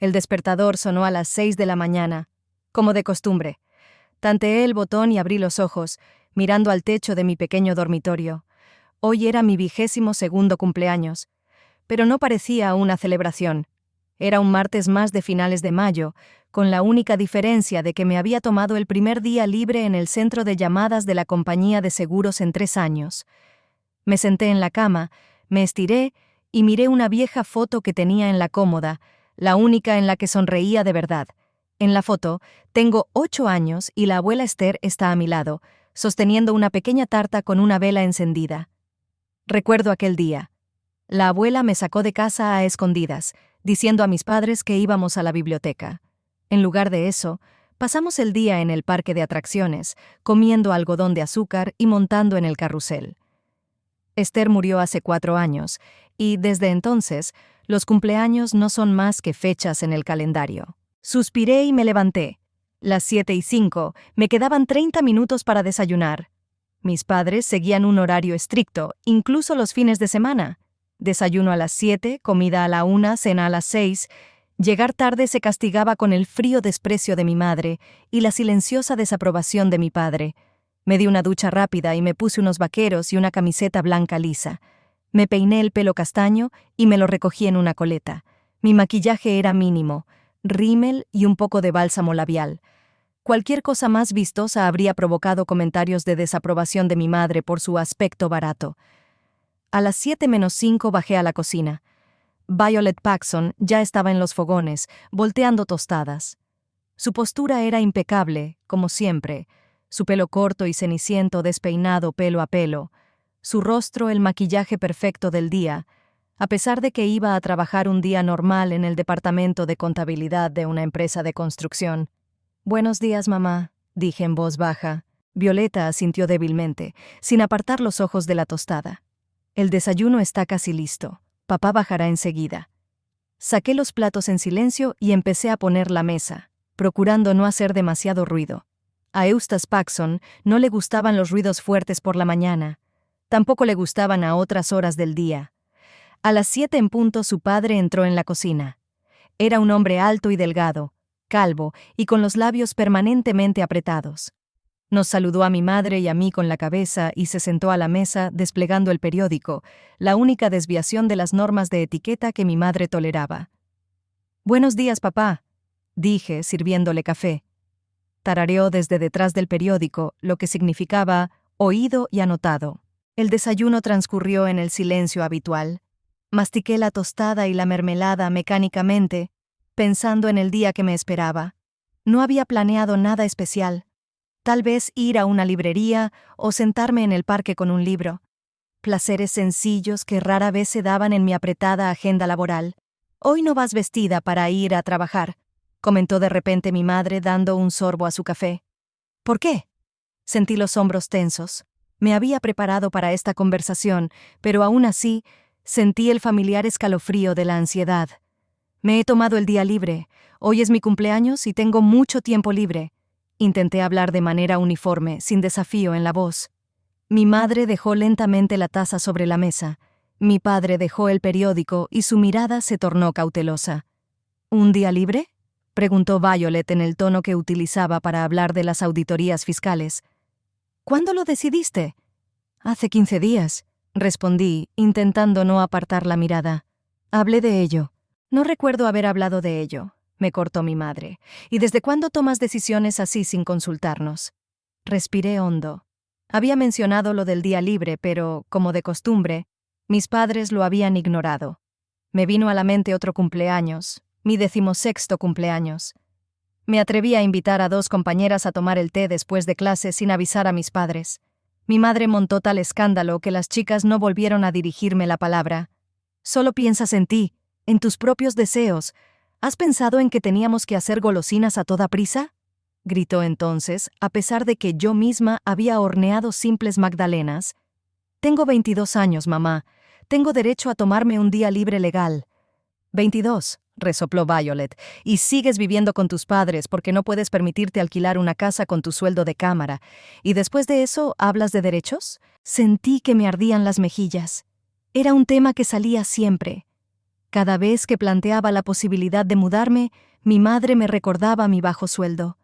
El despertador sonó a las 6 de la mañana, como de costumbre. Tanteé el botón y abrí los ojos, mirando al techo de mi pequeño dormitorio. Hoy era mi 22º cumpleaños, pero no parecía una celebración. Era un martes más de finales de mayo, con la única diferencia de que me había tomado el primer día libre en el centro de llamadas de la compañía de seguros en 3 años. Me senté en la cama, me estiré y miré una vieja foto que tenía en la cómoda, la única en la que sonreía de verdad. En la foto, tengo 8 años y la abuela Esther está a mi lado, sosteniendo una pequeña tarta con una vela encendida. Recuerdo aquel día. La abuela me sacó de casa a escondidas, diciendo a mis padres que íbamos a la biblioteca. En lugar de eso, pasamos el día en el parque de atracciones, comiendo algodón de azúcar y montando en el carrusel. Esther murió hace 4 años, y desde entonces, los cumpleaños no son más que fechas en el calendario. Suspiré y me levanté. Las 7:05, me quedaban 30 minutos para desayunar. Mis padres seguían un horario estricto, incluso los fines de semana. Desayuno a las 7, comida a la 1, cena a las 6. Llegar tarde se castigaba con el frío desprecio de mi madre y la silenciosa desaprobación de mi padre. Me di una ducha rápida y me puse unos vaqueros y una camiseta blanca lisa. Me peiné el pelo castaño y me lo recogí en una coleta. Mi maquillaje era mínimo, rímel y un poco de bálsamo labial. Cualquier cosa más vistosa habría provocado comentarios de desaprobación de mi madre por su aspecto barato. A las 7:05 bajé a la cocina. Violet Paxson ya estaba en los fogones, volteando tostadas. Su postura era impecable, como siempre. Su pelo corto y ceniciento despeinado pelo a pelo. Su rostro el maquillaje perfecto del día, a pesar de que iba a trabajar un día normal en el departamento de contabilidad de una empresa de construcción. «Buenos días, mamá», dije en voz baja. Violeta asintió débilmente, sin apartar los ojos de la tostada. «El desayuno está casi listo. Papá bajará enseguida». Saqué los platos en silencio y empecé a poner la mesa, procurando no hacer demasiado ruido. A Eustace Paxson no le gustaban los ruidos fuertes por la mañana. Tampoco le gustaban a otras horas del día. A las 7 en punto su padre entró en la cocina. Era un hombre alto y delgado, calvo y con los labios permanentemente apretados. Nos saludó a mi madre y a mí con la cabeza y se sentó a la mesa desplegando el periódico, la única desviación de las normas de etiqueta que mi madre toleraba. «Buenos días, papá», dije, sirviéndole café. Tarareó desde detrás del periódico, lo que significaba oído y anotado. El desayuno transcurrió en el silencio habitual. Mastiqué la tostada y la mermelada mecánicamente, pensando en el día que me esperaba. No había planeado nada especial. Tal vez ir a una librería o sentarme en el parque con un libro. Placeres sencillos que rara vez se daban en mi apretada agenda laboral. «Hoy no vas vestida para ir a trabajar», comentó de repente mi madre dando un sorbo a su café. «¿Por qué?» Sentí los hombros tensos. Me había preparado para esta conversación, pero aún así sentí el familiar escalofrío de la ansiedad. «Me he tomado el día libre. Hoy es mi cumpleaños y tengo mucho tiempo libre». Intenté hablar de manera uniforme, sin desafío en la voz. Mi madre dejó lentamente la taza sobre la mesa. Mi padre dejó el periódico y su mirada se tornó cautelosa. «¿Un día libre?», preguntó Violet en el tono que utilizaba para hablar de las auditorías fiscales. «¿Cuándo lo decidiste?» «Hace 15 días», respondí, intentando no apartar la mirada. «Hablé de ello». «No recuerdo haber hablado de ello», me cortó mi madre. «¿Y desde cuándo tomas decisiones así sin consultarnos?» Respiré hondo. Había mencionado lo del día libre, pero, como de costumbre, mis padres lo habían ignorado. Me vino a la mente otro cumpleaños, mi 16º cumpleaños. Me atreví a invitar a 2 compañeras a tomar el té después de clase sin avisar a mis padres. Mi madre montó tal escándalo que las chicas no volvieron a dirigirme la palabra. «Solo piensas en ti, en tus propios deseos. ¿Has pensado en que teníamos que hacer golosinas a toda prisa?», gritó entonces, a pesar de que yo misma había horneado simples magdalenas. «Tengo 22 años, mamá. Tengo derecho a tomarme un día libre legal». «22», resopló Violet, «y sigues viviendo con tus padres porque no puedes permitirte alquilar una casa con tu sueldo de cámara. ¿Y después de eso hablas de derechos?». Sentí que me ardían las mejillas. Era un tema que salía siempre. Cada vez que planteaba la posibilidad de mudarme, mi madre me recordaba mi bajo sueldo.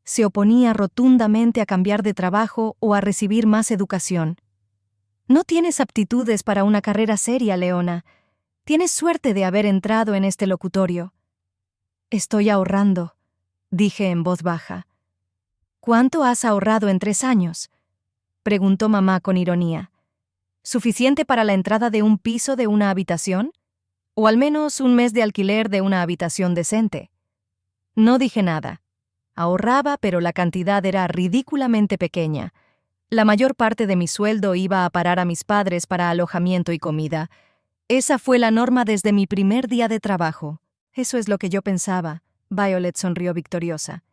Se oponía rotundamente a cambiar de trabajo o a recibir más educación. No tienes aptitudes para una carrera seria, Leona. Tienes suerte de haber entrado en este locutorio. Estoy ahorrando, dije en voz baja. ¿Cuánto has ahorrado en 3 años? Preguntó mamá con ironía. ¿Suficiente para la entrada de un piso de una habitación? ¿O al menos un mes de alquiler de una habitación decente? No dije nada. Ahorraba, pero la cantidad era ridículamente pequeña. La mayor parte de mi sueldo iba a parar a mis padres para alojamiento y comida. Esa fue la norma desde mi primer día de trabajo. Eso es lo que yo pensaba. Violet sonrió victoriosa.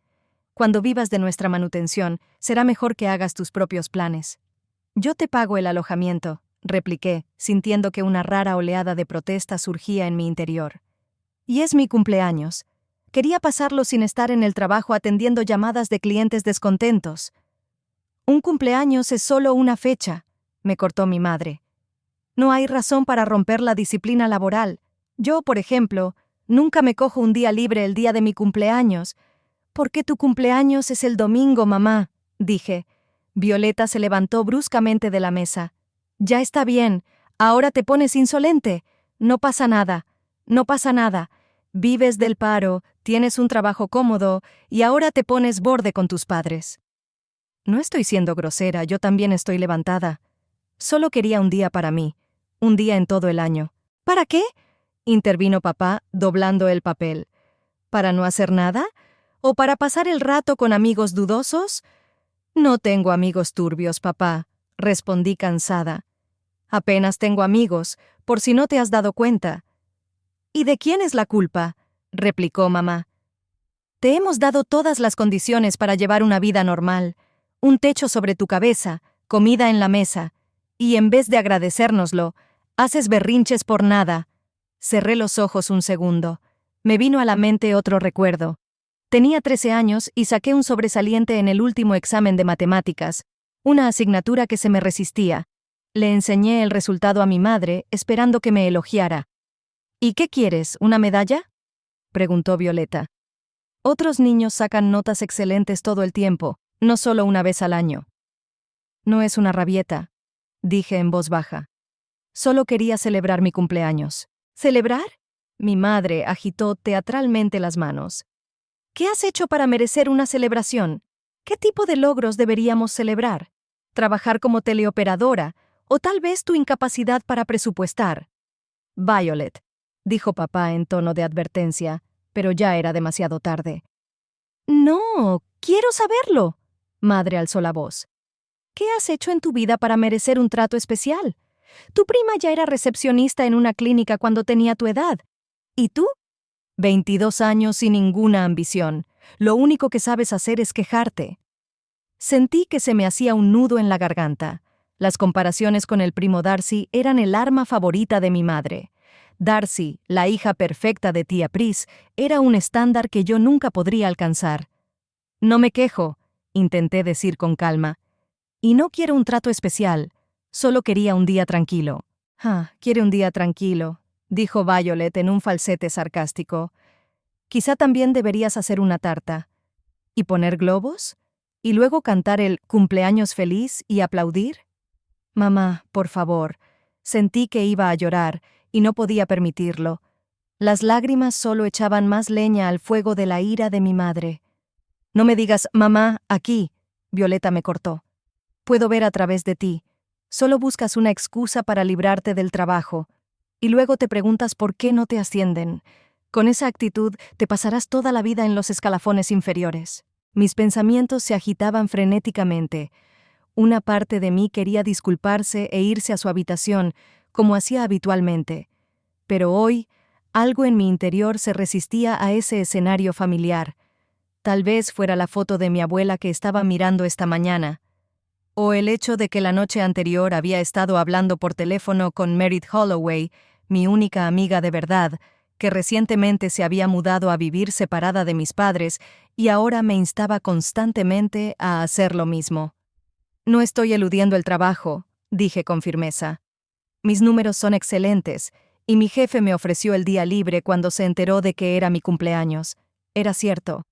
Cuando vivas de nuestra manutención, será mejor que hagas tus propios planes. Yo te pago el alojamiento, repliqué, sintiendo que una rara oleada de protesta surgía en mi interior. Y es mi cumpleaños. Quería pasarlo sin estar en el trabajo atendiendo llamadas de clientes descontentos. Un cumpleaños es solo una fecha, me cortó mi madre. No hay razón para romper la disciplina laboral. Yo, por ejemplo, nunca me cojo un día libre el día de mi cumpleaños. ¿Por qué tu cumpleaños es el domingo, mamá?, dije. Violeta se levantó bruscamente de la mesa. Ya está bien, ahora te pones insolente. No pasa nada, no pasa nada. Vives del paro, tienes un trabajo cómodo y ahora te pones borde con tus padres. No estoy siendo grosera, yo también estoy levantada. Solo quería un día para mí, un día en todo el año. ¿Para qué?, intervino papá, doblando el papel. ¿Para no hacer nada? ¿O para pasar el rato con amigos dudosos? No tengo amigos turbios, papá, respondí cansada. Apenas tengo amigos, por si no te has dado cuenta. ¿Y de quién es la culpa?, replicó mamá. Te hemos dado todas las condiciones para llevar una vida normal. Un techo sobre tu cabeza, comida en la mesa, y en vez de agradecérnoslo, haces berrinches por nada. Cerré los ojos un segundo. Me vino a la mente otro recuerdo. Tenía 13 años y saqué un sobresaliente en el último examen de matemáticas, una asignatura que se me resistía. Le enseñé el resultado a mi madre, esperando que me elogiara. ¿Y qué quieres, una medalla?, preguntó Violeta. Otros niños sacan notas excelentes todo el tiempo, no solo una vez al año. No es una rabieta, dije en voz baja. Solo quería celebrar mi cumpleaños. ¿Celebrar? Mi madre agitó teatralmente las manos. ¿Qué has hecho para merecer una celebración? ¿Qué tipo de logros deberíamos celebrar? ¿Trabajar como teleoperadora? ¿O tal vez tu incapacidad para presupuestar? Violet, dijo papá en tono de advertencia, pero ya era demasiado tarde. No, quiero saberlo. Madre alzó la voz. ¿Qué has hecho en tu vida para merecer un trato especial? Tu prima ya era recepcionista en una clínica cuando tenía tu edad. ¿Y tú? 22 años y ninguna ambición. Lo único que sabes hacer es quejarte. Sentí que se me hacía un nudo en la garganta. Las comparaciones con el primo Darcy eran el arma favorita de mi madre. Darcy, la hija perfecta de tía Pris, era un estándar que yo nunca podría alcanzar. No me quejo, intenté decir con calma. Y no quiero un trato especial, solo quería un día tranquilo. Quiere un día tranquilo, dijo Violet en un falsete sarcástico. Quizá también deberías hacer una tarta. ¿Y poner globos? ¿Y luego cantar el cumpleaños feliz y aplaudir? Mamá, por favor. Sentí que iba a llorar y no podía permitirlo. Las lágrimas solo echaban más leña al fuego de la ira de mi madre. No me digas, mamá, aquí. Violeta me cortó. Puedo ver a través de ti. Solo buscas una excusa para librarte del trabajo. Y luego te preguntas por qué no te ascienden. Con esa actitud te pasarás toda la vida en los escalafones inferiores. Mis pensamientos se agitaban frenéticamente. Una parte de mí quería disculparse e irse a su habitación, como hacía habitualmente. Pero hoy, algo en mi interior se resistía a ese escenario familiar. Tal vez fuera la foto de mi abuela que estaba mirando esta mañana, o el hecho de que la noche anterior había estado hablando por teléfono con Merit Holloway, mi única amiga de verdad, que recientemente se había mudado a vivir separada de mis padres y ahora me instaba constantemente a hacer lo mismo. No estoy eludiendo el trabajo, dije con firmeza. Mis números son excelentes, Y mi jefe me ofreció el día libre cuando se enteró de que era mi cumpleaños. Era cierto.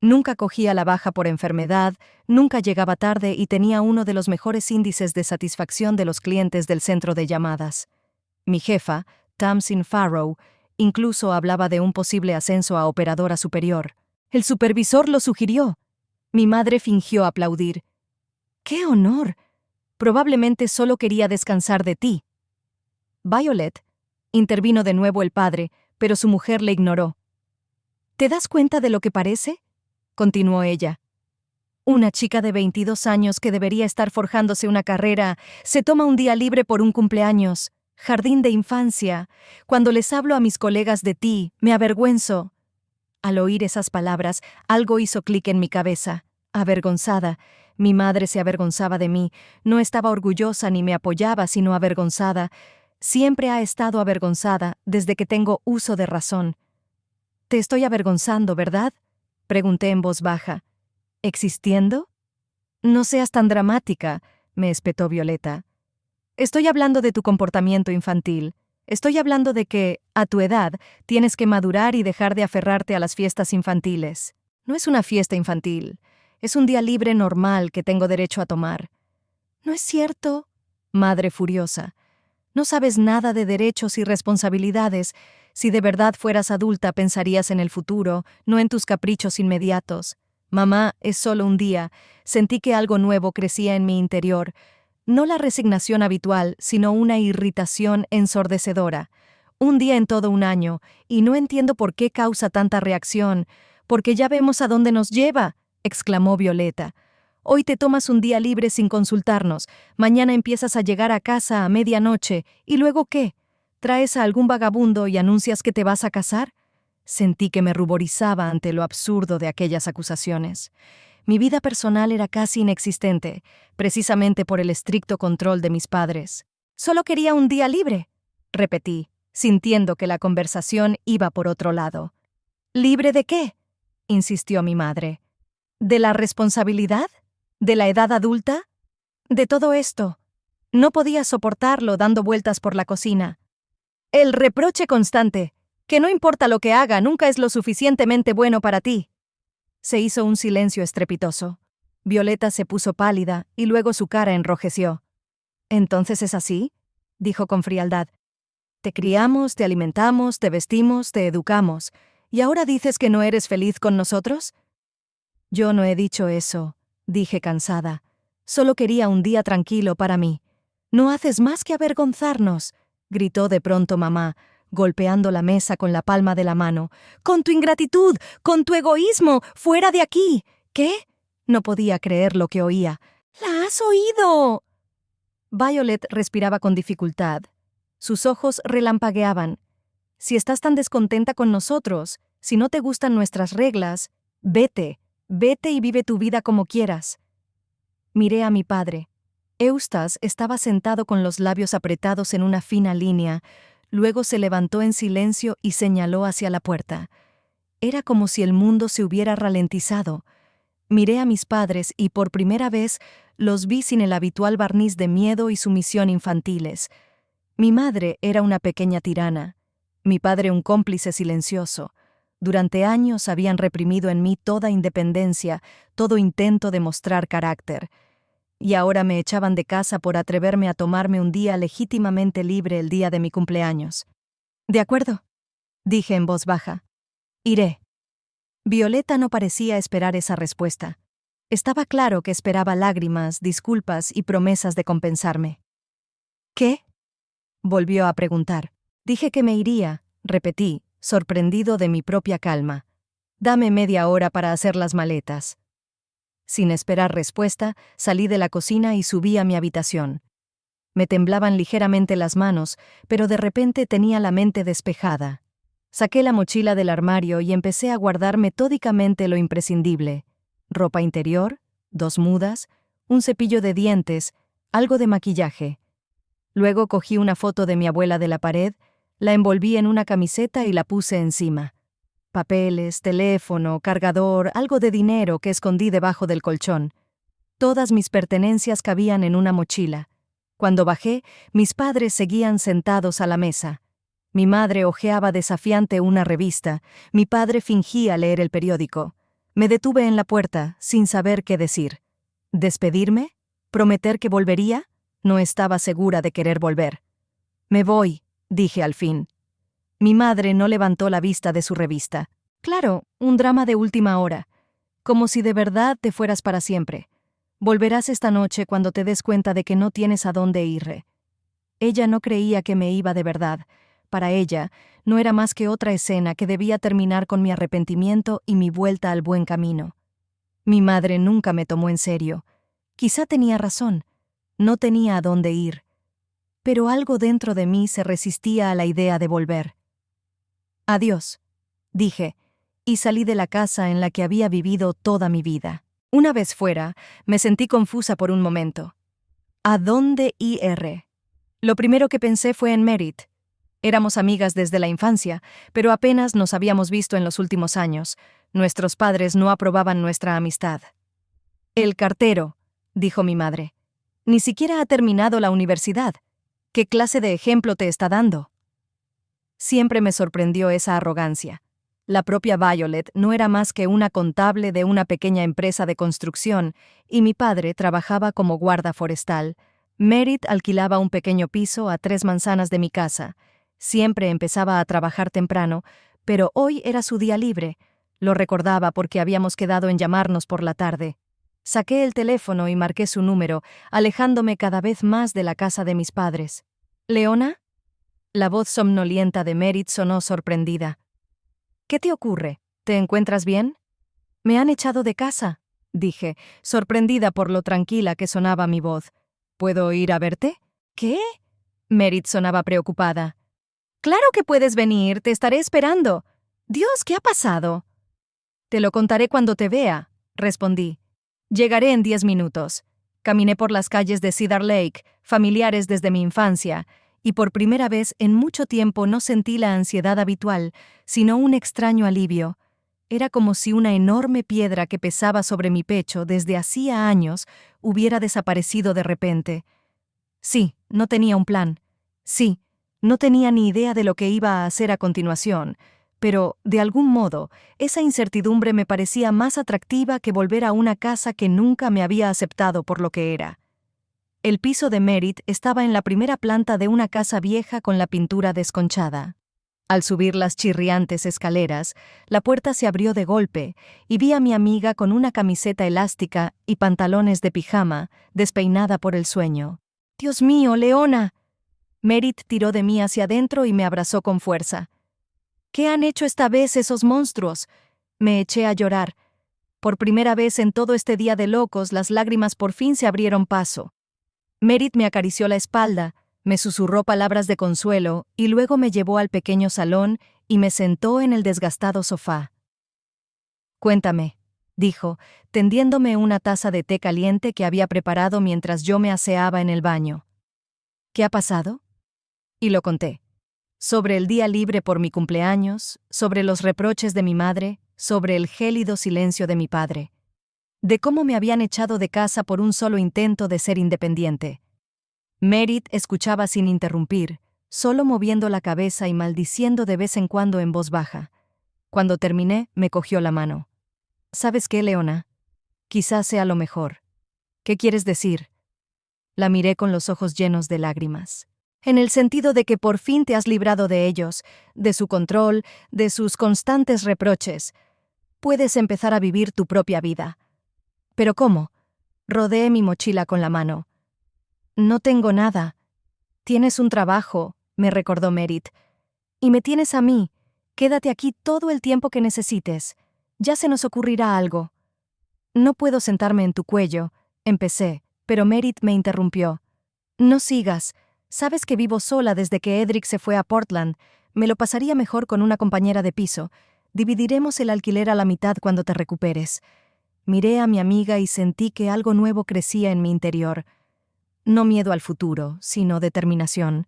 Nunca cogía la baja por enfermedad, nunca llegaba tarde y tenía uno de los mejores índices de satisfacción de los clientes del centro de llamadas. Mi jefa, Tamsin Farrow, incluso hablaba de un posible ascenso a operadora superior. El supervisor lo sugirió. Mi madre fingió aplaudir. ¡Qué honor! Probablemente solo quería descansar de ti. Violet, intervino de nuevo el padre, pero su mujer le ignoró. ¿Te das cuenta de lo que parece?, continuó ella. Una chica de 22 años que debería estar forjándose una carrera se toma un día libre por un cumpleaños. Jardín de infancia. Cuando les hablo a mis colegas de ti, me avergüenzo. Al oír esas palabras, algo hizo clic en mi cabeza. Avergonzada. Mi madre se avergonzaba de mí. No estaba orgullosa ni me apoyaba, sino avergonzada. Siempre ha estado avergonzada desde que tengo uso de razón. «Te estoy avergonzando, ¿verdad?», pregunté en voz baja. ¿Existiendo? No seas tan dramática, me espetó Violeta. Estoy hablando de tu comportamiento infantil. Estoy hablando de que, a tu edad, tienes que madurar y dejar de aferrarte a las fiestas infantiles. No es una fiesta infantil. Es un día libre normal que tengo derecho a tomar. ¿No es cierto? Madre furiosa. No sabes nada de derechos y responsabilidades. Si de verdad fueras adulta, pensarías en el futuro, no en tus caprichos inmediatos. Mamá, es solo un día. Sentí que algo nuevo crecía en mi interior. No la resignación habitual, sino una irritación ensordecedora. Un día en todo un año, y no entiendo por qué causa tanta reacción. Porque ya vemos a dónde nos lleva, exclamó Violeta. Hoy te tomas un día libre sin consultarnos, mañana empiezas a llegar a casa a medianoche, ¿y luego qué? ¿Traes a algún vagabundo y anuncias que te vas a casar? Sentí que me ruborizaba ante lo absurdo de aquellas acusaciones. Mi vida personal era casi inexistente, precisamente por el estricto control de mis padres. Solo quería un día libre, repetí, sintiendo que la conversación iba por otro lado. ¿Libre de qué?, insistió mi madre. ¿De la responsabilidad? ¿De la edad adulta? De todo esto. No podía soportarlo dando vueltas por la cocina. El reproche constante, que no importa lo que haga, nunca es lo suficientemente bueno para ti. Se hizo un silencio estrepitoso. Violeta se puso pálida y luego su cara enrojeció. ¿Entonces es así?, dijo con frialdad. Te criamos, te alimentamos, te vestimos, te educamos. ¿Y ahora dices que no eres feliz con nosotros? Yo no he dicho eso, dije cansada. Solo quería un día tranquilo para mí. No haces más que avergonzarnos, gritó de pronto mamá, golpeando la mesa con la palma de la mano. ¡Con tu ingratitud! ¡Con tu egoísmo! ¡Fuera de aquí! ¿Qué? No podía creer lo que oía. ¡La has oído! Violet respiraba con dificultad. Sus ojos relampagueaban. Si estás tan descontenta con nosotros, si no te gustan nuestras reglas, vete y vive tu vida como quieras. Miré a mi padre. Eustace estaba sentado con los labios apretados en una fina línea. Luego se levantó en silencio y señaló hacia la puerta. Era como si el mundo se hubiera ralentizado. Miré a mis padres y por primera vez los vi sin el habitual barniz de miedo y sumisión infantiles. Mi madre era una pequeña tirana. Mi padre un cómplice silencioso. Durante años habían reprimido en mí toda independencia, todo intento de mostrar carácter. Y ahora me echaban de casa por atreverme a tomarme un día legítimamente libre el día de mi cumpleaños. «De acuerdo», dije en voz baja. «Iré». Violeta no parecía esperar esa respuesta. Estaba claro que esperaba lágrimas, disculpas y promesas de compensarme. «¿Qué?», volvió a preguntar. Dije que me iría, repetí, sorprendido de mi propia calma. «Dame media hora para hacer las maletas». Sin esperar respuesta, salí de la cocina y subí a mi habitación. Me temblaban ligeramente las manos, pero de repente tenía la mente despejada. Saqué la mochila del armario y empecé a guardar metódicamente lo imprescindible: ropa interior, 2 mudas, un cepillo de dientes, algo de maquillaje. Luego cogí una foto de mi abuela de la pared, la envolví en una camiseta y la puse encima. Papeles, teléfono, cargador, algo de dinero que escondí debajo del colchón. Todas mis pertenencias cabían en una mochila. Cuando bajé, mis padres seguían sentados a la mesa. Mi madre hojeaba desafiante una revista, mi padre fingía leer el periódico. Me detuve en la puerta, sin saber qué decir. ¿Despedirme? ¿Prometer que volvería? No estaba segura de querer volver. Me voy, dije al fin. Mi madre no levantó la vista de su revista. Claro, un drama de última hora. Como si de verdad te fueras para siempre. Volverás esta noche cuando te des cuenta de que no tienes a dónde ir. Ella no creía que me iba de verdad. Para ella, no era más que otra escena que debía terminar con mi arrepentimiento y mi vuelta al buen camino. Mi madre nunca me tomó en serio. Quizá tenía razón. No tenía a dónde ir. Pero algo dentro de mí se resistía a la idea de volver. Adiós, dije, y salí de la casa en la que había vivido toda mi vida. Una vez fuera, me sentí confusa por un momento. ¿A dónde ir? Lo primero que pensé fue en Merit. Éramos amigas desde la infancia, pero apenas nos habíamos visto en los últimos años. Nuestros padres no aprobaban nuestra amistad. El cartero, dijo mi madre. Ni siquiera ha terminado la universidad. ¿Qué clase de ejemplo te está dando? Siempre me sorprendió esa arrogancia. La propia Violet no era más que una contable de una pequeña empresa de construcción, y mi padre trabajaba como guarda forestal. Merit alquilaba un pequeño piso a 3 manzanas de mi casa. Siempre empezaba a trabajar temprano, pero hoy era su día libre. Lo recordaba porque habíamos quedado en llamarnos por la tarde. Saqué el teléfono y marqué su número, alejándome cada vez más de la casa de mis padres. ¿Leona? La voz somnolienta de Merit sonó sorprendida. ¿Qué te ocurre? ¿Te encuentras bien? Me han echado de casa, dije, sorprendida por lo tranquila que sonaba mi voz. ¿Puedo ir a verte? ¿Qué? Merit sonaba preocupada. Claro que puedes venir, te estaré esperando. Dios, ¿qué ha pasado? Te lo contaré cuando te vea, respondí. Llegaré en 10 minutos. Caminé por las calles de Cedar Lake, familiares desde mi infancia, y por primera vez en mucho tiempo no sentí la ansiedad habitual, sino un extraño alivio. Era como si una enorme piedra que pesaba sobre mi pecho desde hacía años hubiera desaparecido de repente. Sí, no tenía un plan. Sí, no tenía ni idea de lo que iba a hacer a continuación, pero, de algún modo, esa incertidumbre me parecía más atractiva que volver a una casa que nunca me había aceptado por lo que era. El piso de Merit estaba en la primera planta de una casa vieja con la pintura desconchada. Al subir las chirriantes escaleras, la puerta se abrió de golpe y vi a mi amiga con una camiseta elástica y pantalones de pijama, despeinada por el sueño. «¡Dios mío, Leona!». Merit tiró de mí hacia adentro y me abrazó con fuerza. «¿Qué han hecho esta vez esos monstruos?». Me eché a llorar. Por primera vez en todo este día de locos, las lágrimas por fin se abrieron paso. Merit me acarició la espalda, me susurró palabras de consuelo y luego me llevó al pequeño salón y me sentó en el desgastado sofá. «Cuéntame», dijo, tendiéndome una taza de té caliente que había preparado mientras yo me aseaba en el baño. «¿Qué ha pasado?». Y lo conté. Sobre el día libre por mi cumpleaños, sobre los reproches de mi madre, sobre el gélido silencio de mi padre. De cómo me habían echado de casa por un solo intento de ser independiente. Merit escuchaba sin interrumpir, solo moviendo la cabeza y maldiciendo de vez en cuando en voz baja. Cuando terminé, me cogió la mano. «¿Sabes qué, Leona? Quizás sea lo mejor». «¿Qué quieres decir?». La miré con los ojos llenos de lágrimas. «En el sentido de que por fin te has librado de ellos, de su control, de sus constantes reproches. Puedes empezar a vivir tu propia vida». «¿Pero cómo?». Rodeé mi mochila con la mano. «No tengo nada». «Tienes un trabajo», me recordó Merit. «Y me tienes a mí. Quédate aquí todo el tiempo que necesites. Ya se nos ocurrirá algo». «No puedo sentarme en tu cuello», empecé, pero Merit me interrumpió. «No sigas. Sabes que vivo sola desde que Edric se fue a Portland. Me lo pasaría mejor con una compañera de piso. Dividiremos el alquiler a la mitad cuando te recuperes». Miré a mi amiga y sentí que algo nuevo crecía en mi interior. No miedo al futuro, sino determinación.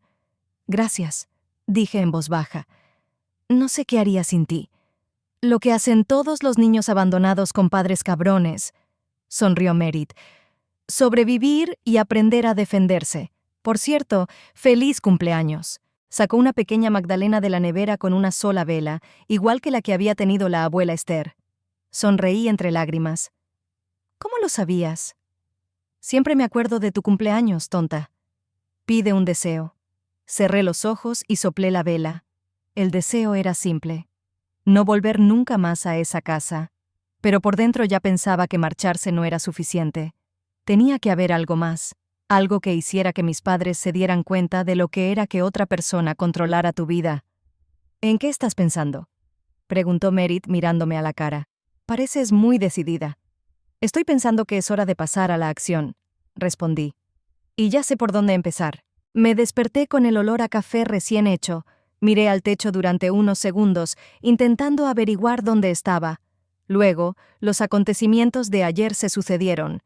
«Gracias», dije en voz baja. «No sé qué haría sin ti». «Lo que hacen todos los niños abandonados con padres cabrones», sonrió Merit. «Sobrevivir y aprender a defenderse. Por cierto, feliz cumpleaños». Sacó una pequeña magdalena de la nevera con una sola vela, igual que la que había tenido la abuela Esther. Sonreí entre lágrimas. ¿Cómo lo sabías? Siempre me acuerdo de tu cumpleaños, tonta. Pide un deseo. Cerré los ojos y soplé la vela. El deseo era simple. No volver nunca más a esa casa. Pero por dentro ya pensaba que marcharse no era suficiente. Tenía que haber algo más. Algo que hiciera que mis padres se dieran cuenta de lo que era que otra persona controlara tu vida. ¿En qué estás pensando?, preguntó Merit mirándome a la cara. Pareces muy decidida. Estoy pensando que es hora de pasar a la acción, respondí. Y ya sé por dónde empezar. Me desperté con el olor a café recién hecho. Miré al techo durante unos segundos, intentando averiguar dónde estaba. Luego, los acontecimientos de ayer se sucedieron.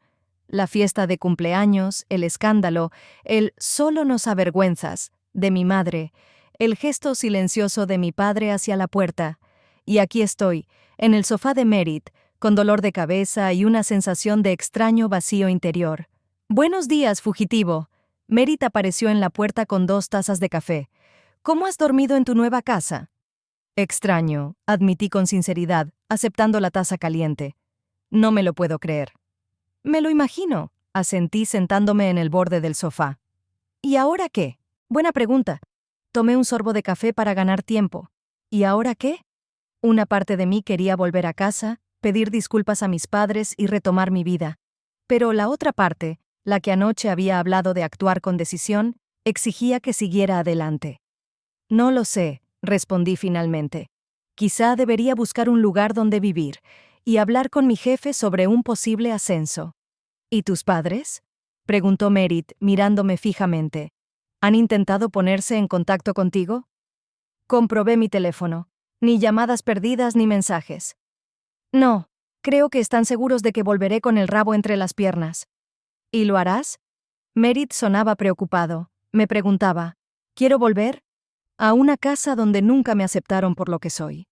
La fiesta de cumpleaños, el escándalo, el «solo nos avergüenzas» de mi madre, el gesto silencioso de mi padre hacia la puerta. Y aquí estoy, en el sofá de Merit, con dolor de cabeza y una sensación de extraño vacío interior. «Buenos días, fugitivo». Merit apareció en la puerta con 2 tazas de café. «¿Cómo has dormido en tu nueva casa?» «Extraño», admití con sinceridad, aceptando la taza caliente. «No me lo puedo creer». «Me lo imagino», asentí sentándome en el borde del sofá. «¿Y ahora qué?». «Buena pregunta». Tomé un sorbo de café para ganar tiempo. ¿Y ahora qué? Una parte de mí quería volver a casa, pedir disculpas a mis padres y retomar mi vida. Pero la otra parte, la que anoche había hablado de actuar con decisión, exigía que siguiera adelante. «No lo sé», respondí finalmente. «Quizá debería buscar un lugar donde vivir y hablar con mi jefe sobre un posible ascenso». «¿Y tus padres?», preguntó Merit, mirándome fijamente. «¿Han intentado ponerse en contacto contigo?». Comprobé mi teléfono. Ni llamadas perdidas ni mensajes. «No, creo que están seguros de que volveré con el rabo entre las piernas». «¿Y lo harás?». Merit sonaba preocupado. Me preguntaba, ¿quiero volver? A una casa donde nunca me aceptaron por lo que soy.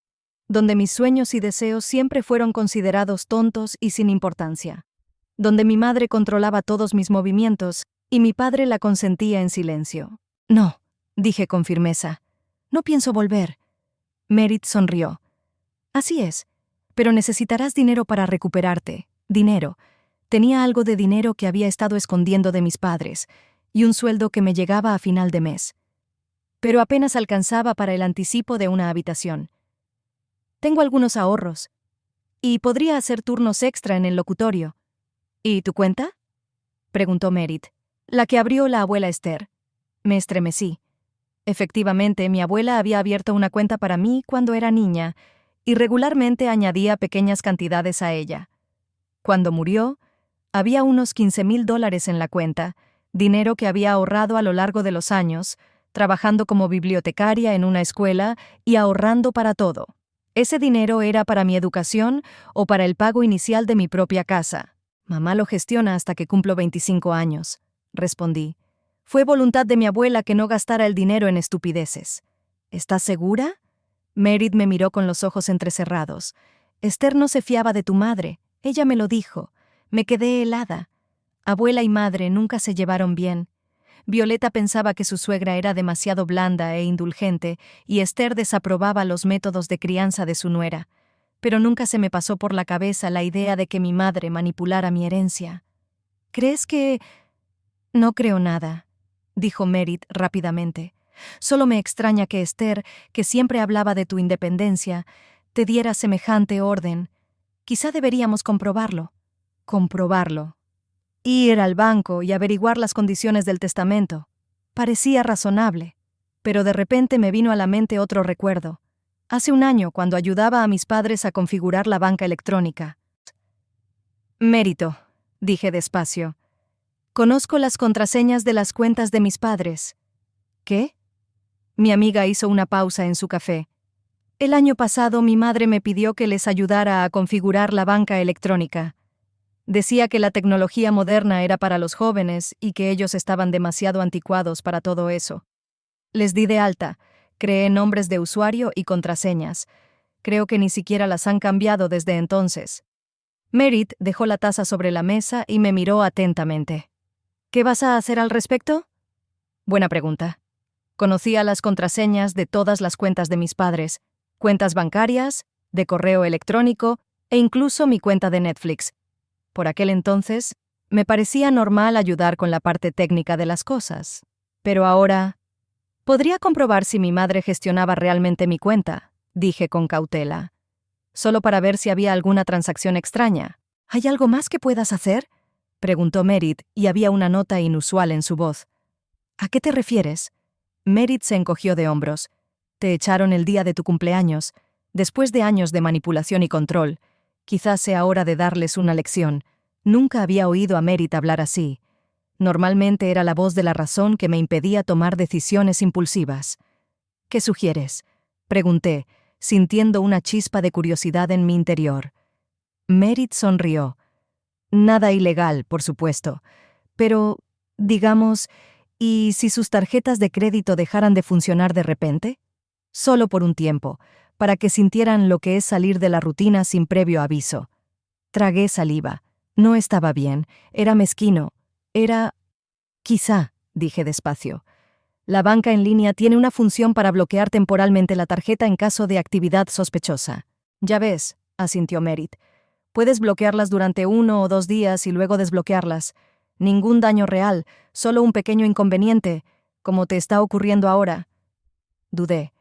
Donde mis sueños y deseos siempre fueron considerados tontos y sin importancia. Donde mi madre controlaba todos mis movimientos y mi padre la consentía en silencio. «No», dije con firmeza. «No pienso volver». Merit sonrió. «Así es, pero necesitarás dinero para recuperarte. Dinero». Tenía algo de dinero que había estado escondiendo de mis padres, y un sueldo que me llegaba a final de mes. Pero apenas alcanzaba para el anticipo de una habitación. «Tengo algunos ahorros. Y podría hacer turnos extra en el locutorio». «¿Y tu cuenta?», preguntó Merit. «La que abrió la abuela Esther». Me estremecí. Efectivamente, mi abuela había abierto una cuenta para mí cuando era niña, y regularmente añadía pequeñas cantidades a ella. Cuando murió, había unos $15,000 en la cuenta, dinero que había ahorrado a lo largo de los años, trabajando como bibliotecaria en una escuela y ahorrando para todo. Ese dinero era para mi educación o para el pago inicial de mi propia casa. «Mamá lo gestiona hasta que cumplo 25 años», respondí. «Fue voluntad de mi abuela que no gastara el dinero en estupideces». «¿Estás segura?». Merit me miró con los ojos entrecerrados. «Esther no se fiaba de tu madre. Ella me lo dijo». Me quedé helada. Abuela y madre nunca se llevaron bien. Violeta pensaba que su suegra era demasiado blanda e indulgente, y Esther desaprobaba los métodos de crianza de su nuera. Pero nunca se me pasó por la cabeza la idea de que mi madre manipulara mi herencia. «¿Crees que...?» «No creo nada», dijo Merit rápidamente. «Solo me extraña que Esther, que siempre hablaba de tu independencia, te diera semejante orden. Quizá deberíamos comprobarlo». Comprobarlo. Ir al banco y averiguar las condiciones del testamento. Parecía razonable, pero de repente me vino a la mente otro recuerdo. Hace un año, cuando ayudaba a mis padres a configurar la banca electrónica. «Mérito», dije despacio. «Conozco las contraseñas de las cuentas de mis padres». «¿Qué?». Mi amiga hizo una pausa en su café. «El año pasado mi madre me pidió que les ayudara a configurar la banca electrónica. Decía que la tecnología moderna era para los jóvenes y que ellos estaban demasiado anticuados para todo eso. Les di de alta, creé nombres de usuario y contraseñas. Creo que ni siquiera las han cambiado desde entonces». Merit dejó la taza sobre la mesa y me miró atentamente. «¿Qué vas a hacer al respecto?». «Buena pregunta». Conocía las contraseñas de todas las cuentas de mis padres, cuentas bancarias, de correo electrónico e incluso mi cuenta de Netflix. Por aquel entonces, me parecía normal ayudar con la parte técnica de las cosas. Pero ahora, podría comprobar si mi madre gestionaba realmente mi cuenta, dije con cautela, solo para ver si había alguna transacción extraña. ¿Hay algo más que puedas hacer?, preguntó Merit, y había una nota inusual en su voz. ¿A qué te refieres? Merit se encogió de hombros. Te echaron el día de tu cumpleaños, después de años de manipulación y control. Quizás sea hora de darles una lección. Nunca había oído a Merit hablar así. Normalmente era la voz de la razón que me impedía tomar decisiones impulsivas. ¿Qué sugieres?, pregunté, sintiendo una chispa de curiosidad en mi interior. Merit sonrió. Nada ilegal, por supuesto. Pero, digamos, ¿y si sus tarjetas de crédito dejaran de funcionar de repente? Solo por un tiempo, para que sintieran lo que es salir de la rutina sin previo aviso. Tragué saliva. No estaba bien, era mezquino, era... Quizá, dije despacio. La banca en línea tiene una función para bloquear temporalmente la tarjeta en caso de actividad sospechosa. Ya ves, asintió Merit. Puedes bloquearlas durante 1 o 2 días y luego desbloquearlas. Ningún daño real, solo un pequeño inconveniente, como te está ocurriendo ahora. Dudé.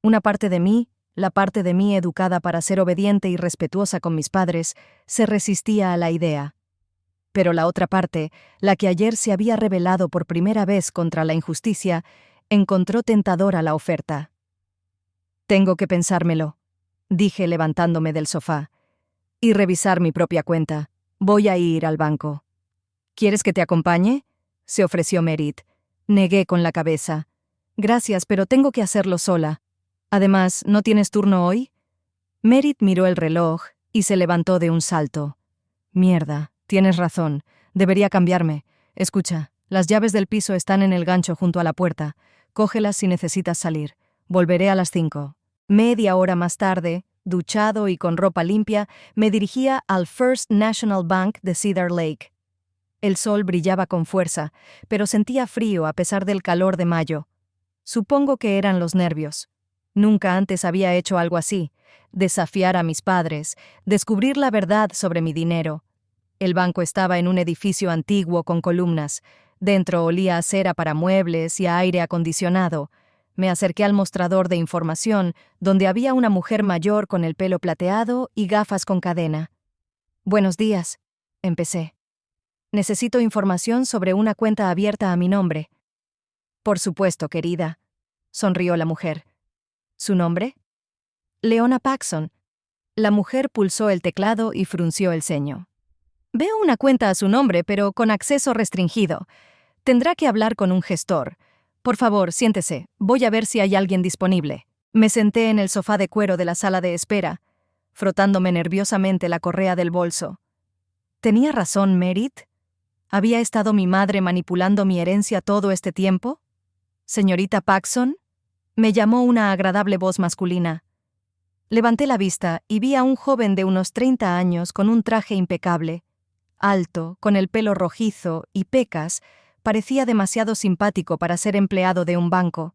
Una parte de mí, la parte de mí educada para ser obediente y respetuosa con mis padres, se resistía a la idea. Pero la otra parte, la que ayer se había rebelado por primera vez contra la injusticia, encontró tentadora la oferta. Tengo que pensármelo, dije levantándome del sofá, y revisar mi propia cuenta. Voy a ir al banco. ¿Quieres que te acompañe?, se ofreció Merit. Negué con la cabeza. Gracias, pero tengo que hacerlo sola. Además, ¿no tienes turno hoy? Merit miró el reloj y se levantó de un salto. Mierda, tienes razón. Debería cambiarme. Escucha, las llaves del piso están en el gancho junto a la puerta. Cógelas si necesitas salir. Volveré a las 5. Media hora más tarde, duchado y con ropa limpia, me dirigía al First National Bank de Cedar Lake. El sol brillaba con fuerza, pero sentía frío a pesar del calor de mayo. Supongo que eran los nervios. Nunca antes había hecho algo así, desafiar a mis padres, descubrir la verdad sobre mi dinero. El banco estaba en un edificio antiguo con columnas. Dentro olía a cera para muebles y a aire acondicionado. Me acerqué al mostrador de información, donde había una mujer mayor con el pelo plateado y gafas con cadena. «Buenos días», empecé. «Necesito información sobre una cuenta abierta a mi nombre». «Por supuesto, querida», sonrió la mujer. ¿Su nombre? «Leona Paxson». La mujer pulsó el teclado y frunció el ceño. «Veo una cuenta a su nombre, pero con acceso restringido. Tendrá que hablar con un gestor. Por favor, siéntese. Voy a ver si hay alguien disponible». Me senté en el sofá de cuero de la sala de espera, frotándome nerviosamente la correa del bolso. ¿Tenía razón Merit? ¿Había estado mi madre manipulando mi herencia todo este tiempo? «Señorita Paxson», me llamó una agradable voz masculina. Levanté la vista y vi a un joven de unos 30 años con un traje impecable. Alto, con el pelo rojizo y pecas, parecía demasiado simpático para ser empleado de un banco.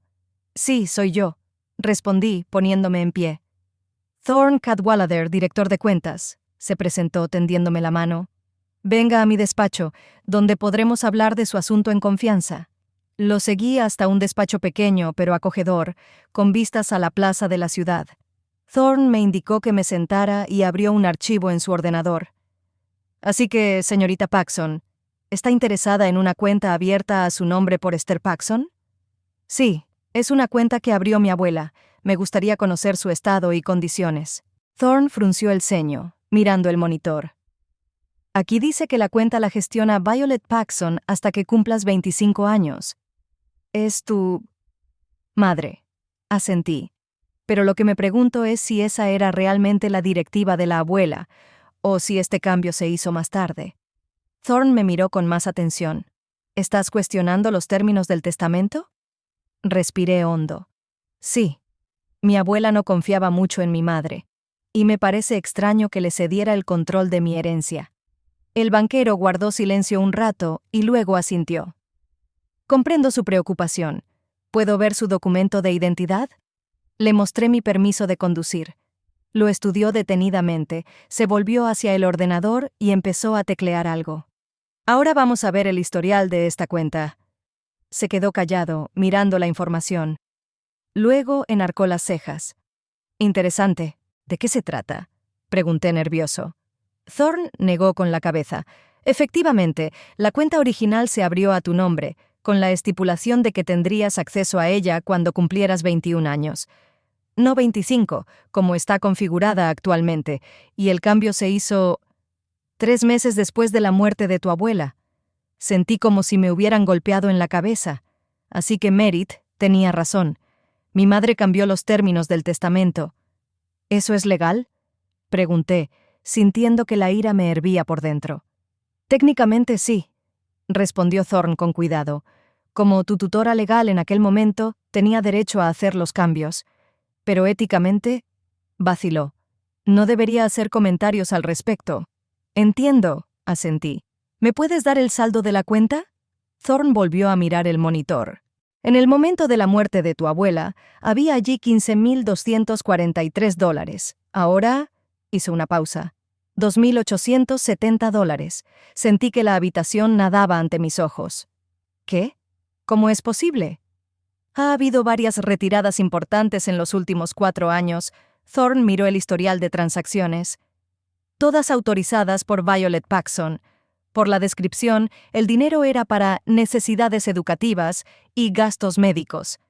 «Sí, soy yo», respondí, poniéndome en pie. «Thorne Cadwallader, director de cuentas», se presentó tendiéndome la mano. «Venga a mi despacho, donde podremos hablar de su asunto en confianza». Lo seguí hasta un despacho pequeño pero acogedor, con vistas a la plaza de la ciudad. Thorne me indicó que me sentara y abrió un archivo en su ordenador. «Así que, señorita Paxson, ¿está interesada en una cuenta abierta a su nombre por Esther Paxson?» «Sí, es una cuenta que abrió mi abuela. Me gustaría conocer su estado y condiciones». Thorne frunció el ceño, mirando el monitor. «Aquí dice que la cuenta la gestiona Violet Paxson hasta que cumplas 25 años. ¿Es tu madre?», asentí. Pero lo que me pregunto es si esa era realmente la directiva de la abuela, o si este cambio se hizo más tarde. Thorne me miró con más atención. «¿Estás cuestionando los términos del testamento?» Respiré hondo. Sí. Mi abuela no confiaba mucho en mi madre, y me parece extraño que le cediera el control de mi herencia. El banquero guardó silencio un rato y luego asintió. «Comprendo su preocupación, ¿Puedo ver su documento de identidad? Le mostré mi permiso de conducir. Lo estudió detenidamente, se volvió hacia el ordenador y empezó a teclear algo. Ahora vamos a ver el historial de esta cuenta. Se quedó callado, mirando la información. Luego enarcó las cejas. Interesante. ¿De qué se trata?, pregunté nervioso. Thorne negó con la cabeza. Efectivamente, la cuenta original se abrió a tu nombre, con la estipulación de que tendrías acceso a ella cuando cumplieras 21 años. No 25, como está configurada actualmente, y el cambio se hizo 3 meses después de la muerte de tu abuela. Sentí como si me hubieran golpeado en la cabeza. Así que Merit tenía razón. Mi madre cambió los términos del testamento. ¿Eso es legal?, pregunté, sintiendo que la ira me hervía por dentro. Técnicamente sí, respondió Thorne con cuidado. Como tu tutora legal en aquel momento, tenía derecho a hacer los cambios. Pero éticamente, vaciló. No debería hacer comentarios al respecto. Entiendo, asentí. ¿Me puedes dar el saldo de la cuenta? Thorne volvió a mirar el monitor. En el momento de la muerte de tu abuela, había allí $15,243. Ahora, hizo una pausa. $2,870. Sentí que la habitación nadaba ante mis ojos. ¿Qué? ¿Cómo es posible? Ha habido varias retiradas importantes en los últimos 4 años. Thorne miró el historial de transacciones. Todas autorizadas por Violet Paxson. Por la descripción, el dinero era para necesidades educativas y gastos médicos.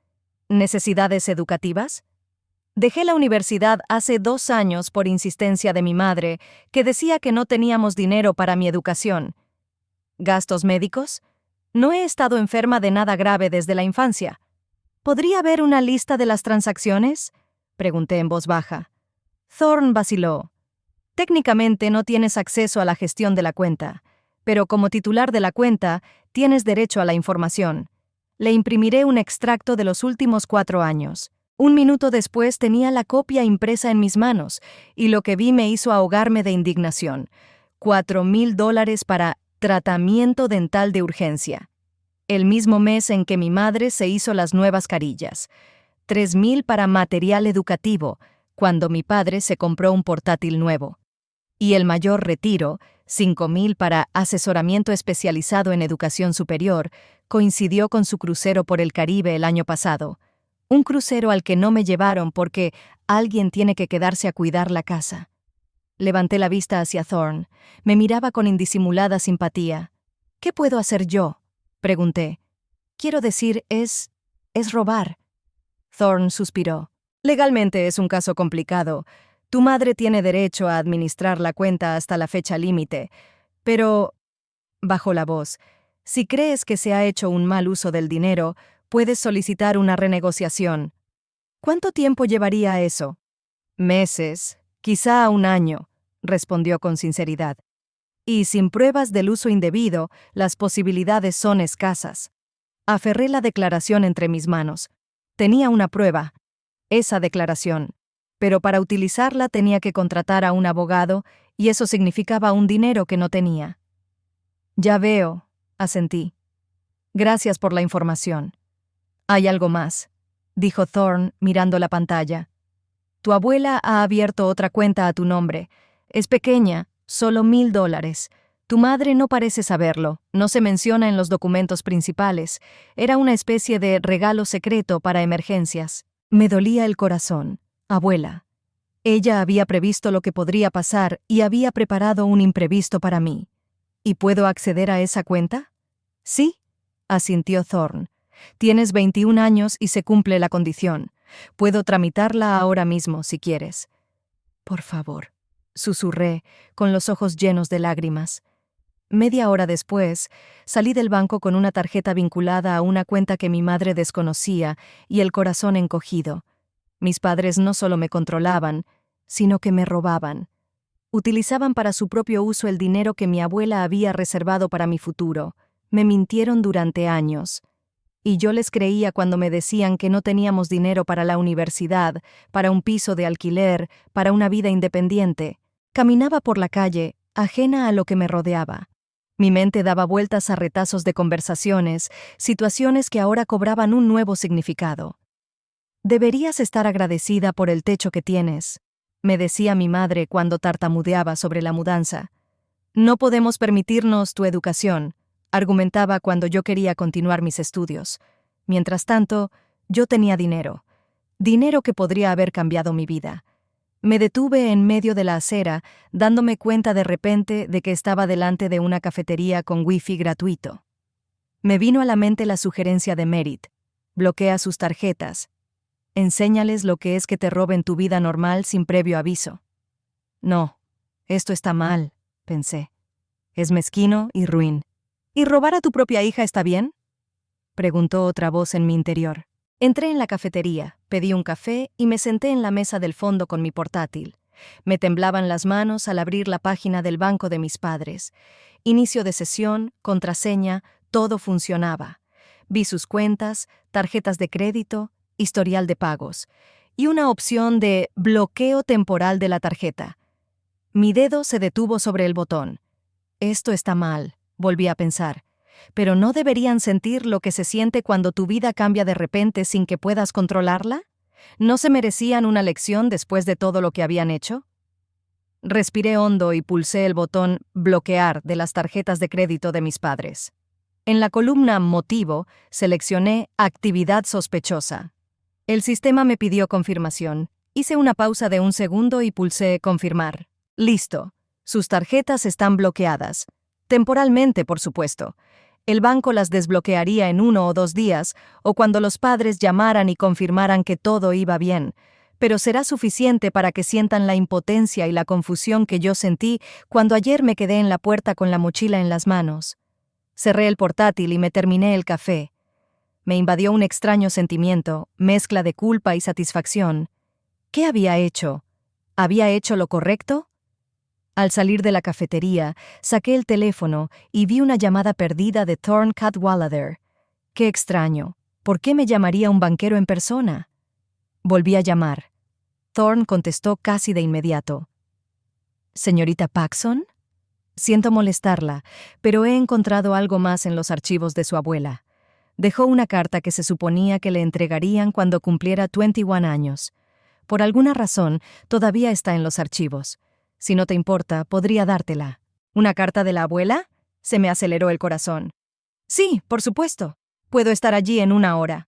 ¿Necesidades educativas? Dejé la universidad hace 2 años por insistencia de mi madre, que decía que no teníamos dinero para mi educación. ¿Gastos médicos? No he estado enferma de nada grave desde la infancia. ¿Podría haber una lista de las transacciones?, pregunté en voz baja. Thorne vaciló. Técnicamente no tienes acceso a la gestión de la cuenta, pero como titular de la cuenta, tienes derecho a la información. Le imprimiré un extracto de los últimos 4 años. 1 minuto después tenía la copia impresa en mis manos, y lo que vi me hizo ahogarme de indignación. $4,000 para tratamiento dental de urgencia. El mismo mes en que mi madre se hizo las nuevas carillas. 3,000 para material educativo, cuando mi padre se compró un portátil nuevo. Y el mayor retiro, 5,000 para asesoramiento especializado en educación superior, coincidió con su crucero por el Caribe el año pasado. Un crucero al que no me llevaron porque alguien tiene que quedarse a cuidar la casa. Levanté la vista hacia Thorne. Me miraba con indisimulada simpatía. ¿Qué puedo hacer yo?, pregunté. Quiero decir, es robar. Thorne suspiró. Legalmente es un caso complicado. Tu madre tiene derecho a administrar la cuenta hasta la fecha límite. Pero, bajó la voz, si crees que se ha hecho un mal uso del dinero, puedes solicitar una renegociación. ¿Cuánto tiempo llevaría eso? Meses, quizá 1 año, respondió con sinceridad. Y sin pruebas del uso indebido, las posibilidades son escasas. Aferré la declaración entre mis manos. Tenía una prueba, esa declaración. Pero para utilizarla tenía que contratar a un abogado, y eso significaba un dinero que no tenía. Ya veo, asentí. Gracias por la información. Hay algo más, dijo Thorne mirando la pantalla. Tu abuela ha abierto otra cuenta a tu nombre. Es pequeña, solo $1,000. Tu madre no parece saberlo, no se menciona en los documentos principales. Era una especie de regalo secreto para emergencias. Me dolía el corazón. Abuela. Ella había previsto lo que podría pasar y había preparado un imprevisto para mí. ¿Y puedo acceder a esa cuenta? Sí, asintió Thorne. Tienes 21 años y se cumple la condición. Puedo tramitarla ahora mismo, si quieres. Por favor, susurré, con los ojos llenos de lágrimas. Media hora después, salí del banco con una tarjeta vinculada a una cuenta que mi madre desconocía y el corazón encogido. Mis padres no solo me controlaban, sino que me robaban. Utilizaban para su propio uso el dinero que mi abuela había reservado para mi futuro. Me mintieron durante años. Y yo les creía cuando me decían que no teníamos dinero para la universidad, para un piso de alquiler, para una vida independiente. Caminaba por la calle, ajena a lo que me rodeaba. Mi mente daba vueltas a retazos de conversaciones, situaciones que ahora cobraban un nuevo significado. Deberías estar agradecida por el techo que tienes, me decía mi madre cuando tartamudeaba sobre la mudanza. No podemos permitirnos tu educación, argumentaba cuando yo quería continuar mis estudios. Mientras tanto, yo tenía dinero. Dinero que podría haber cambiado mi vida. Me detuve en medio de la acera, dándome cuenta de repente de que estaba delante de una cafetería con wifi gratuito. Me vino a la mente la sugerencia de Merit. Bloquea sus tarjetas. Enséñales lo que es que te roben tu vida normal sin previo aviso. No, esto está mal, pensé. Es mezquino y ruin. ¿Y robar a tu propia hija está bien?, preguntó otra voz en mi interior. Entré en la cafetería, pedí un café y me senté en la mesa del fondo con mi portátil. Me temblaban las manos al abrir la página del banco de mis padres. Inicio de sesión, contraseña, todo funcionaba. Vi sus cuentas, tarjetas de crédito, historial de pagos y una opción de bloqueo temporal de la tarjeta. Mi dedo se detuvo sobre el botón. Esto está mal, volví a pensar. ¿Pero no deberían sentir lo que se siente cuando tu vida cambia de repente sin que puedas controlarla? ¿No se merecían una lección después de todo lo que habían hecho? Respiré hondo y pulsé el botón bloquear de las tarjetas de crédito de mis padres. En la columna motivo, seleccioné actividad sospechosa. El sistema me pidió confirmación. Hice una pausa de 1 segundo y pulsé confirmar. Listo. Sus tarjetas están bloqueadas. Temporalmente, por supuesto. El banco las desbloquearía en 1 o 2 días, o cuando los padres llamaran y confirmaran que todo iba bien. Pero será suficiente para que sientan la impotencia y la confusión que yo sentí cuando ayer me quedé en la puerta con la mochila en las manos. Cerré el portátil y me terminé el café. Me invadió un extraño sentimiento, mezcla de culpa y satisfacción. ¿Qué había hecho? ¿Había hecho lo correcto? Al salir de la cafetería, saqué el teléfono y vi una llamada perdida de Thorne Cadwallader. Qué extraño. ¿Por qué me llamaría un banquero en persona? Volví a llamar. Thorne contestó casi de inmediato. ¿Señorita Paxson? Siento molestarla, pero he encontrado algo más en los archivos de su abuela. Dejó una carta que se suponía que le entregarían cuando cumpliera 21 años. Por alguna razón, todavía está en los archivos. Si no te importa, podría dártela. ¿Una carta de la abuela? Se me aceleró el corazón. Sí, por supuesto. Puedo estar allí en 1 hora.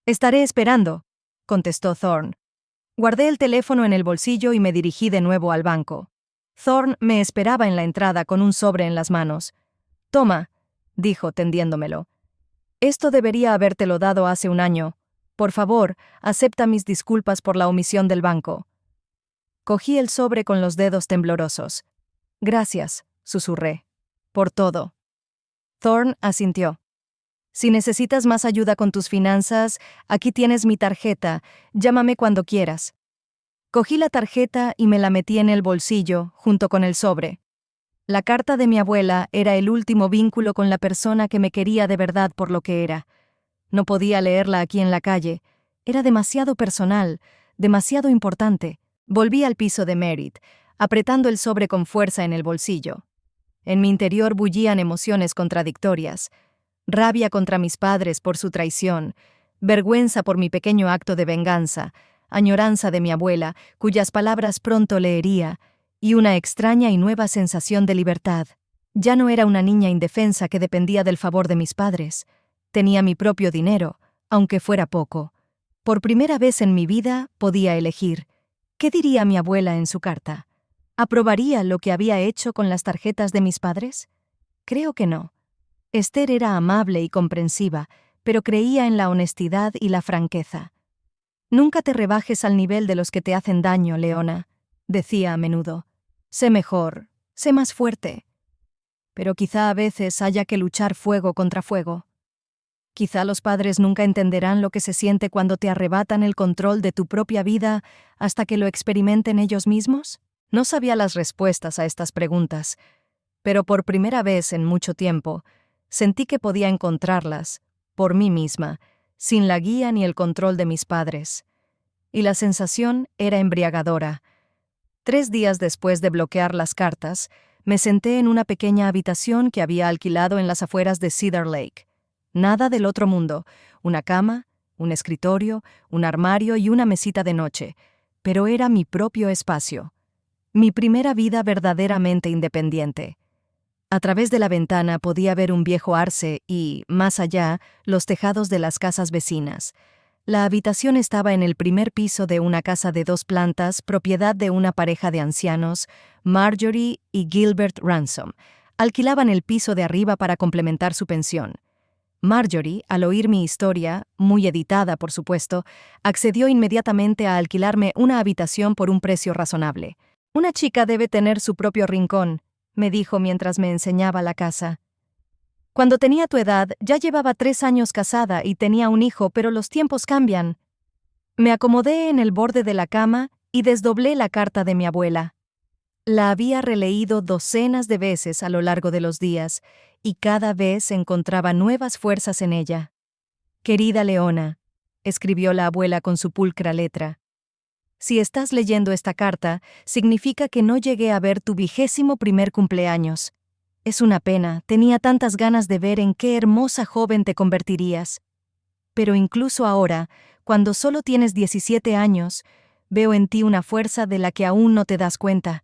Estaré esperando, contestó Thorne. Guardé el teléfono en el bolsillo y me dirigí de nuevo al banco. Thorne me esperaba en la entrada con un sobre en las manos. Toma, dijo tendiéndomelo. Esto debería habértelo dado hace 1 año. Por favor, acepta mis disculpas por la omisión del banco. Cogí el sobre con los dedos temblorosos. Gracias, susurré. Por todo. Thorne asintió. Si necesitas más ayuda con tus finanzas, aquí tienes mi tarjeta. Llámame cuando quieras. Cogí la tarjeta y me la metí en el bolsillo, junto con el sobre. La carta de mi abuela era el último vínculo con la persona que me quería de verdad por lo que era. No podía leerla aquí en la calle. Era demasiado personal, demasiado importante. Volví al piso de Merit, apretando el sobre con fuerza en el bolsillo. En mi interior bullían emociones contradictorias. Rabia contra mis padres por su traición, vergüenza por mi pequeño acto de venganza, añoranza de mi abuela, cuyas palabras pronto leería, y una extraña y nueva sensación de libertad. Ya no era una niña indefensa que dependía del favor de mis padres. Tenía mi propio dinero, aunque fuera poco. Por primera vez en mi vida podía elegir. ¿Qué diría mi abuela en su carta? ¿Aprobaría lo que había hecho con las tarjetas de mis padres? Creo que no. Esther era amable y comprensiva, pero creía en la honestidad y la franqueza. Nunca te rebajes al nivel de los que te hacen daño, Leona, decía a menudo. Sé mejor, sé más fuerte. Pero quizá a veces haya que luchar fuego contra fuego. Quizá los padres nunca entenderán lo que se siente cuando te arrebatan el control de tu propia vida hasta que lo experimenten ellos mismos. No sabía las respuestas a estas preguntas, pero por primera vez en mucho tiempo sentí que podía encontrarlas, por mí misma, sin la guía ni el control de mis padres. Y la sensación era embriagadora. 3 días después de bloquear las cartas, Me senté en una pequeña habitación que había alquilado en las afueras de Cedar Lake. Nada del otro mundo, una cama, un escritorio, un armario y una mesita de noche, pero era mi propio espacio. Mi primera vida verdaderamente independiente. A través de la ventana podía ver un viejo arce y, más allá, los tejados de las casas vecinas. La habitación estaba en el primer piso de una casa de 2 plantas, propiedad de una pareja de ancianos, Marjorie y Gilbert Ransom. Alquilaban el piso de arriba para complementar su pensión. Marjorie, al oír mi historia, muy editada por supuesto, accedió inmediatamente a alquilarme una habitación por un precio razonable. «Una chica debe tener su propio rincón», me dijo mientras me enseñaba la casa. «Cuando tenía tu edad, ya llevaba 3 años casada y tenía un hijo, pero los tiempos cambian». Me acomodé en el borde de la cama y desdoblé la carta de mi abuela. La había releído docenas de veces a lo largo de los días, y cada vez encontraba nuevas fuerzas en ella. «Querida Leona», escribió la abuela con su pulcra letra, «si estás leyendo esta carta, significa que no llegué a ver tu 21º cumpleaños. Es una pena, tenía tantas ganas de ver en qué hermosa joven te convertirías. Pero incluso ahora, cuando solo tienes 17 años, veo en ti una fuerza de la que aún no te das cuenta.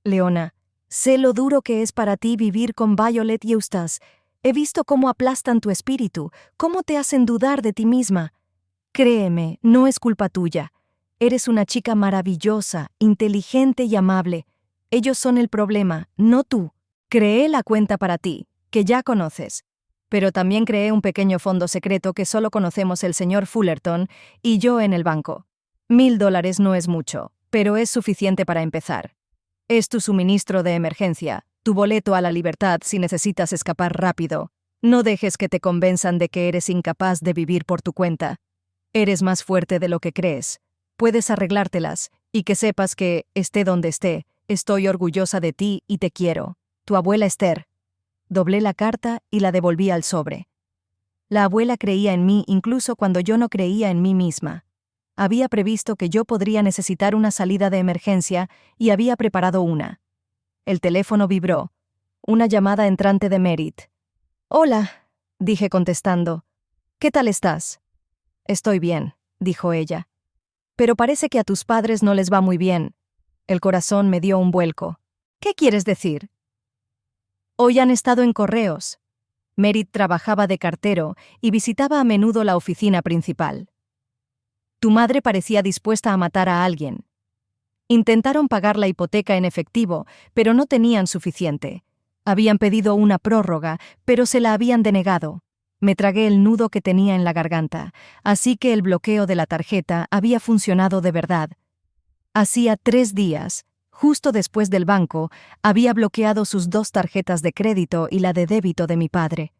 Leona, sé lo duro que es para ti vivir con Violet y Eustace. He visto cómo aplastan tu espíritu, cómo te hacen dudar de ti misma. Créeme, no es culpa tuya. Eres una chica maravillosa, inteligente y amable. Ellos son el problema, no tú. Creé la cuenta para ti, que ya conoces. Pero también creé un pequeño fondo secreto que solo conocemos el señor Fullerton y yo en el banco. $1000 no es mucho, pero es suficiente para empezar. Es tu suministro de emergencia, tu boleto a la libertad si necesitas escapar rápido. No dejes que te convenzan de que eres incapaz de vivir por tu cuenta. Eres más fuerte de lo que crees. Puedes arreglártelas, y que sepas que, esté donde esté, estoy orgullosa de ti y te quiero. Tu abuela Esther. Doblé la carta y la devolví al sobre. La abuela creía en mí incluso cuando yo no creía en mí misma. Había previsto que yo podría necesitar una salida de emergencia y había preparado una. El teléfono vibró. Una llamada entrante de Merit. «Hola», dije contestando. «¿Qué tal estás?» «Estoy bien», dijo ella. «Pero parece que a tus padres no les va muy bien». El corazón me dio un vuelco. «¿Qué quieres decir?» «Hoy han estado en correos». Merit trabajaba de cartero y visitaba a menudo la oficina principal. «Tu madre parecía dispuesta a matar a alguien. Intentaron pagar la hipoteca en efectivo, pero no tenían suficiente. Habían pedido una prórroga, pero se la habían denegado. Me tragué el nudo que tenía en la garganta, así que el bloqueo de la tarjeta había funcionado de verdad. Hacía 3 días, justo después del banco, había bloqueado sus 2 tarjetas de crédito y la de débito de mi padre.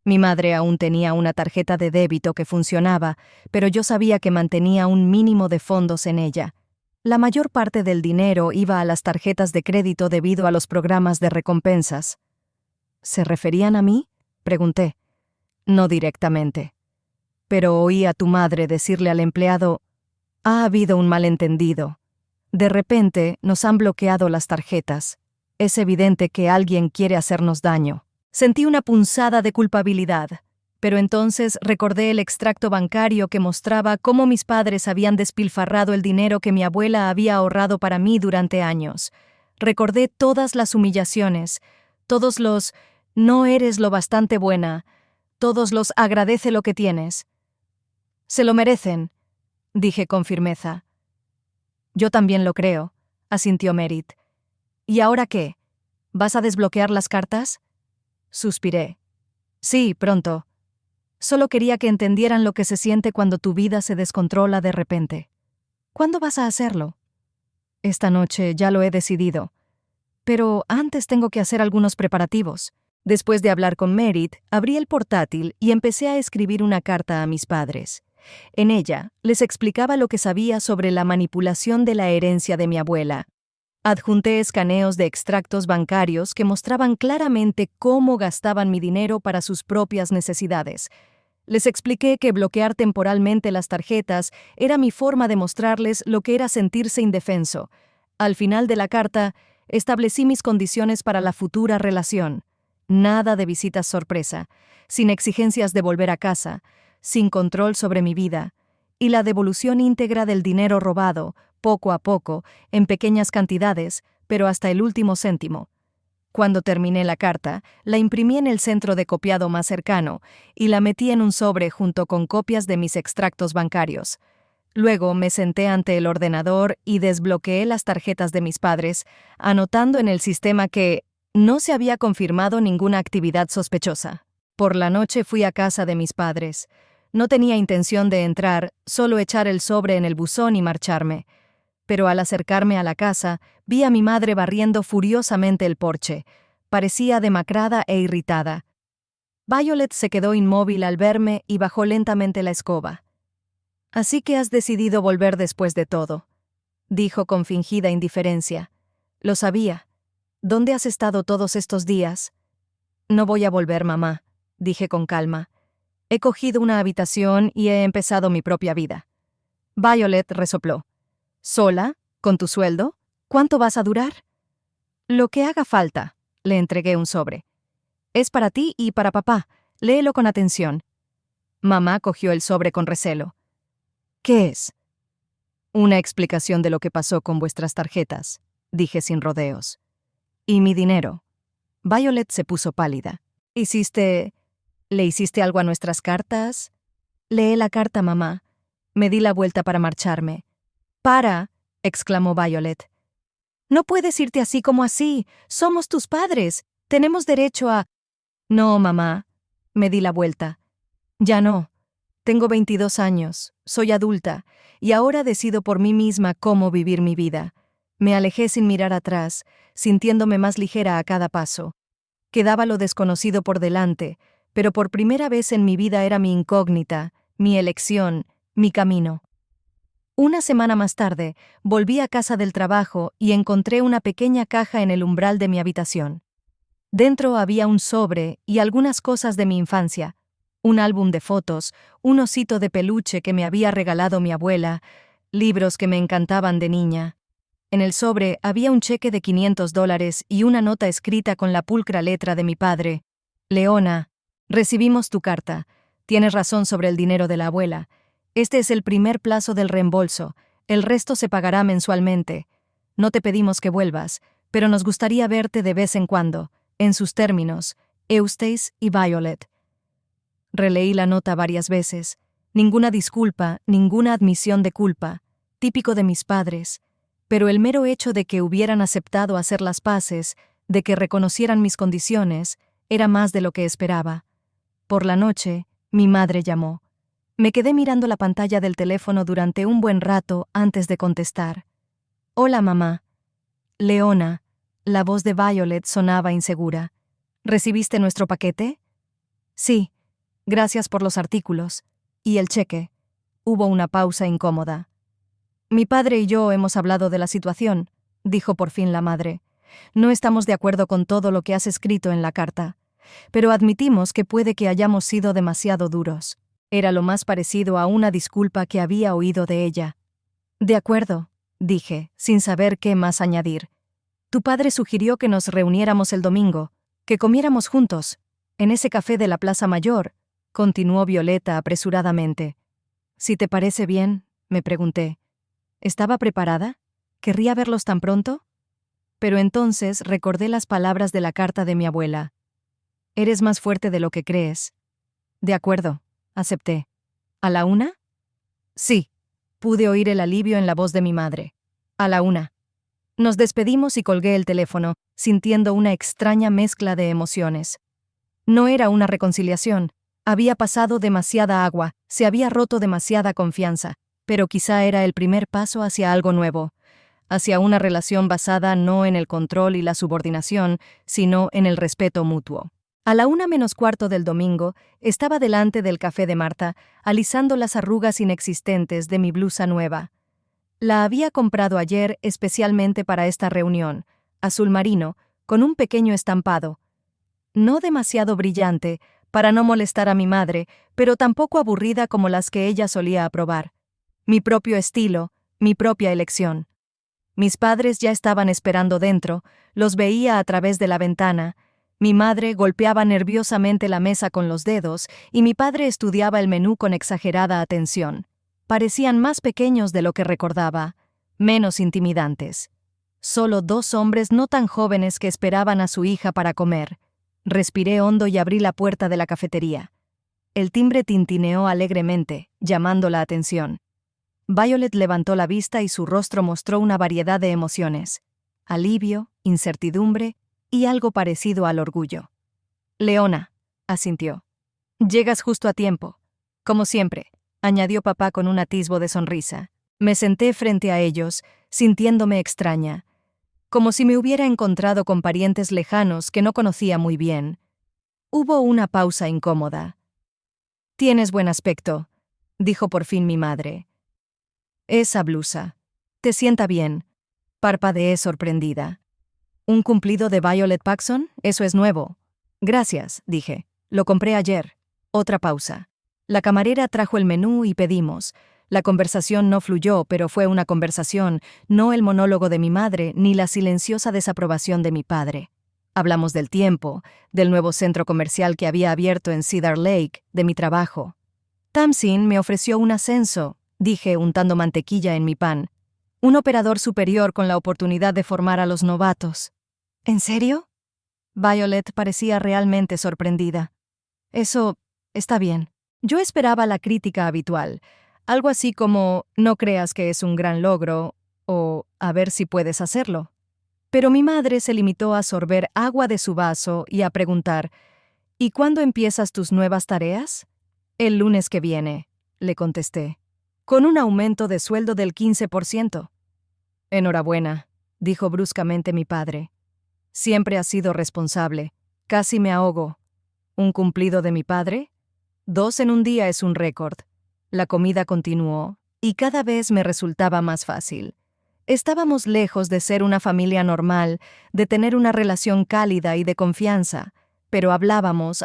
Mi madre aún tenía una tarjeta de débito que funcionaba, pero yo sabía que mantenía un mínimo de fondos en ella. La mayor parte del dinero iba a las tarjetas de crédito debido a los programas de recompensas. ¿Se referían a mí?, pregunté. No directamente. Pero oí a tu madre decirle al empleado: «Ha habido un malentendido. De repente nos han bloqueado las tarjetas. Es evidente que alguien quiere hacernos daño». Sentí una punzada de culpabilidad, pero entonces recordé el extracto bancario que mostraba cómo mis padres habían despilfarrado el dinero que mi abuela había ahorrado para mí durante años. Recordé todas las humillaciones, todos los «no eres lo bastante buena», todos los «agradece lo que tienes». «Se lo merecen», dije con firmeza. «Yo también lo creo», asintió Merit. «¿Y ahora qué? ¿Vas a desbloquear las cartas?» Suspiré. «Sí, pronto. Solo quería que entendieran lo que se siente cuando tu vida se descontrola de repente». «¿Cuándo vas a hacerlo?» «Esta noche, ya lo he decidido. Pero antes tengo que hacer algunos preparativos». Después de hablar con Merit, abrí el portátil y empecé a escribir una carta a mis padres. En ella, les explicaba lo que sabía sobre la manipulación de la herencia de mi abuela. Adjunté escaneos de extractos bancarios que mostraban claramente cómo gastaban mi dinero para sus propias necesidades. Les expliqué que bloquear temporalmente las tarjetas era mi forma de mostrarles lo que era sentirse indefenso. Al final de la carta, Establecí mis condiciones para la futura relación. Nada de visitas sorpresa, sin exigencias de volver a casa, sin control sobre mi vida, y la devolución íntegra del dinero robado, poco a poco, en pequeñas cantidades, pero hasta el último céntimo. Cuando terminé la carta, la imprimí en el centro de copiado más cercano y la metí en un sobre junto con copias de mis extractos bancarios. Luego me senté ante el ordenador y desbloqueé las tarjetas de mis padres, anotando en el sistema que no se había confirmado ninguna actividad sospechosa. Por la noche fui a casa de mis padres. No tenía intención de entrar, solo echar el sobre en el buzón y marcharme. Pero al acercarme a la casa, vi a mi madre barriendo furiosamente el porche. Parecía demacrada e irritada. Violet se quedó inmóvil al verme y bajó lentamente la escoba. «Así que has decidido volver después de todo», dijo con fingida indiferencia. «Lo sabía. ¿Dónde has estado todos estos días?» «No voy a volver, mamá», dije con calma. «He cogido una habitación y he empezado mi propia vida». Violet resopló. «¿Sola? ¿Con tu sueldo? ¿Cuánto vas a durar?» «Lo que haga falta», le entregué un sobre. «Es para ti y para papá. Léelo con atención». Mamá cogió el sobre con recelo. «¿Qué es?» «Una explicación de lo que pasó con vuestras tarjetas», dije sin rodeos. «¿Y mi dinero?» Violet se puso pálida. ¿Le hiciste algo a nuestras cartas?» «Lee la carta, mamá». Me di la vuelta para marcharme. «¡Para!», exclamó Violet. «No puedes irte así como así. Somos tus padres. Tenemos derecho a...» «No, mamá». Me di la vuelta. «Ya no. Tengo 22 años, soy adulta, y ahora decido por mí misma cómo vivir mi vida». Me alejé sin mirar atrás, sintiéndome más ligera a cada paso. Quedaba lo desconocido por delante, pero por primera vez en mi vida era mi incógnita, mi elección, mi camino. Una semana más tarde, volví a casa del trabajo y encontré una pequeña caja en el umbral de mi habitación. Dentro había un sobre y algunas cosas de mi infancia, un álbum de fotos, un osito de peluche que me había regalado mi abuela, libros que me encantaban de niña. En el sobre había un cheque de $500 y una nota escrita con la pulcra letra de mi padre. «Leona, recibimos tu carta. Tienes razón sobre el dinero de la abuela. Este es el primer plazo del reembolso. El resto se pagará mensualmente. No te pedimos que vuelvas, pero nos gustaría verte de vez en cuando, en sus términos, Eustace y Violet». Releí la nota varias veces. Ninguna disculpa, ninguna admisión de culpa, típico de mis padres. Pero el mero hecho de que hubieran aceptado hacer las paces, de que reconocieran mis condiciones, era más de lo que esperaba. Por la noche, mi madre llamó. Me quedé mirando la pantalla del teléfono durante un buen rato antes de contestar. «Hola, mamá». «Leona». La voz de Violet sonaba insegura. «¿Recibiste nuestro paquete?» «Sí. Gracias por los artículos. ¿Y el cheque?» Hubo una pausa incómoda. «Mi padre y yo hemos hablado de la situación», dijo por fin la madre. «No estamos de acuerdo con todo lo que has escrito en la carta, pero admitimos que puede que hayamos sido demasiado duros». Era lo más parecido a una disculpa que había oído de ella. «De acuerdo», dije, sin saber qué más añadir. «Tu padre sugirió que nos reuniéramos el domingo, que comiéramos juntos, en ese café de la Plaza Mayor», continuó Violeta apresuradamente. «Si te parece bien», me pregunté. ¿Estaba preparada? ¿Querría verlos tan pronto? Pero entonces recordé las palabras de la carta de mi abuela. «Eres más fuerte de lo que crees». «De acuerdo», acepté. «¿A la 1? «Sí», pude oír el alivio en la voz de mi madre. «A la 1». Nos despedimos y colgué el teléfono, sintiendo una extraña mezcla de emociones. No era una reconciliación. Había pasado demasiada agua, se había roto demasiada confianza, pero quizá era el primer paso hacia algo nuevo, hacia una relación basada no en el control y la subordinación, sino en el respeto mutuo. A la 1:15 del domingo, estaba delante del café de Marta, alisando las arrugas inexistentes de mi blusa nueva. La había comprado ayer especialmente para esta reunión, azul marino, con un pequeño estampado. No demasiado brillante, para no molestar a mi madre, pero tampoco aburrida como las que ella solía aprobar. Mi propio estilo, mi propia elección. Mis padres ya estaban esperando dentro, los veía a través de la ventana. Mi madre golpeaba nerviosamente la mesa con los dedos y mi padre estudiaba el menú con exagerada atención. Parecían más pequeños de lo que recordaba, menos intimidantes. Solo 2 hombres no tan jóvenes que esperaban a su hija para comer. Respiré hondo y abrí la puerta de la cafetería. El timbre tintineó alegremente, llamando la atención. Violet levantó la vista y su rostro mostró una variedad de emociones: alivio, incertidumbre y algo parecido al orgullo. «Leona», asintió. «Llegas justo a tiempo. Como siempre», añadió papá con un atisbo de sonrisa. Me senté frente a ellos, sintiéndome extraña, como si me hubiera encontrado con parientes lejanos que no conocía muy bien. Hubo una pausa incómoda. «Tienes buen aspecto», dijo por fin mi madre. «Esa blusa. ¿Te sienta bien?», parpadeé sorprendida. «¿Un cumplido de Violet Paxson? Eso es nuevo». «Gracias», dije. «Lo compré ayer». Otra pausa. La camarera trajo el menú y pedimos. La conversación no fluyó, pero fue una conversación, no el monólogo de mi madre ni la silenciosa desaprobación de mi padre. Hablamos del tiempo, del nuevo centro comercial que había abierto en Cedar Lake, de mi trabajo. «Tamsin me ofreció un ascenso», dije untando mantequilla en mi pan. «Un operador superior con la oportunidad de formar a los novatos». «¿En serio?». Violet parecía realmente sorprendida. «Eso está bien». Yo esperaba la crítica habitual, algo así como «no creas que es un gran logro» o «a ver si puedes hacerlo». Pero mi madre se limitó a sorber agua de su vaso y a preguntar: «¿Y cuándo empiezas tus nuevas tareas?». «El lunes que viene», le contesté, «con un aumento de sueldo del 15%. «Enhorabuena», dijo bruscamente mi padre. «Siempre has sido responsable. Casi me ahogo». ¿Un cumplido de mi padre? 2 en un día es un récord. La comida continuó, y cada vez me resultaba más fácil. Estábamos lejos de ser una familia normal, de tener una relación cálida y de confianza, pero hablábamos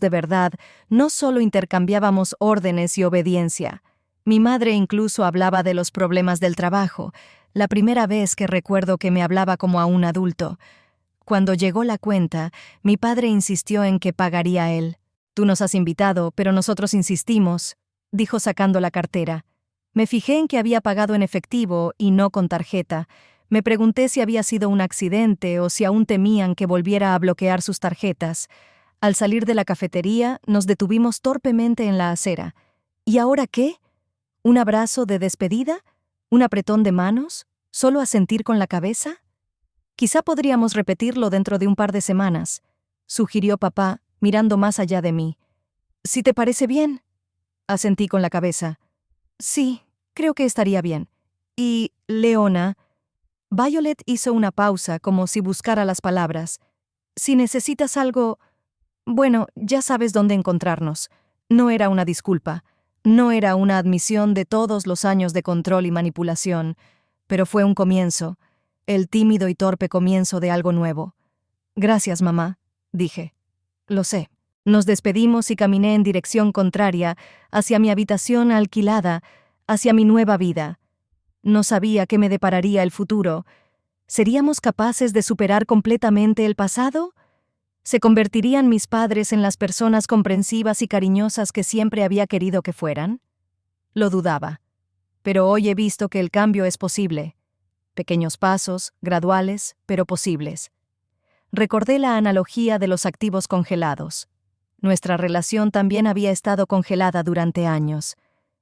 de verdad, no solo intercambiábamos órdenes y obediencia. Mi madre incluso hablaba de los problemas del trabajo, la primera vez que recuerdo que me hablaba como a un adulto. Cuando llegó la cuenta, mi padre insistió en que pagaría él. «Tú nos has invitado, pero nosotros insistimos», dijo sacando la cartera. Me fijé en que había pagado en efectivo y no con tarjeta. Me pregunté si había sido un accidente o si aún temían que volviera a bloquear sus tarjetas. Al salir de la cafetería, nos detuvimos torpemente en la acera. ¿Y ahora qué? ¿Un abrazo de despedida? ¿Un apretón de manos? ¿Solo asentir con la cabeza? Quizá podríamos repetirlo dentro de un par de semanas, sugirió papá, mirando más allá de mí. «Si te parece bien», asentí con la cabeza. «Sí, creo que estaría bien. Y, Leona». Violet hizo una pausa como si buscara las palabras. «Si necesitas algo... bueno, ya sabes dónde encontrarnos». No era una disculpa, no era una admisión de todos los años de control y manipulación, pero fue un comienzo, el tímido y torpe comienzo de algo nuevo. «Gracias, mamá», dije. «Lo sé». Nos despedimos y caminé en dirección contraria, hacia mi habitación alquilada, hacia mi nueva vida. No sabía qué me depararía el futuro. ¿Seríamos capaces de superar completamente el pasado? ¿Se convertirían mis padres en las personas comprensivas y cariñosas que siempre había querido que fueran? Lo dudaba. Pero hoy he visto que el cambio es posible. Pequeños pasos, graduales, pero posibles. Recordé la analogía de los activos congelados. Nuestra relación también había estado congelada durante años.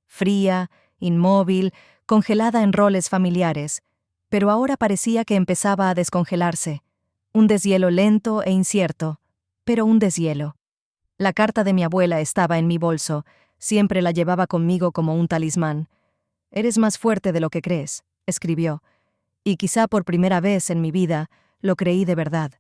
Fría, inmóvil, congelada en roles familiares, pero ahora parecía que empezaba a descongelarse. Un deshielo lento e incierto, pero un deshielo. La carta de mi abuela estaba en mi bolso, siempre la llevaba conmigo como un talismán. «Eres más fuerte de lo que crees», escribió, y quizá por primera vez en mi vida lo creí de verdad.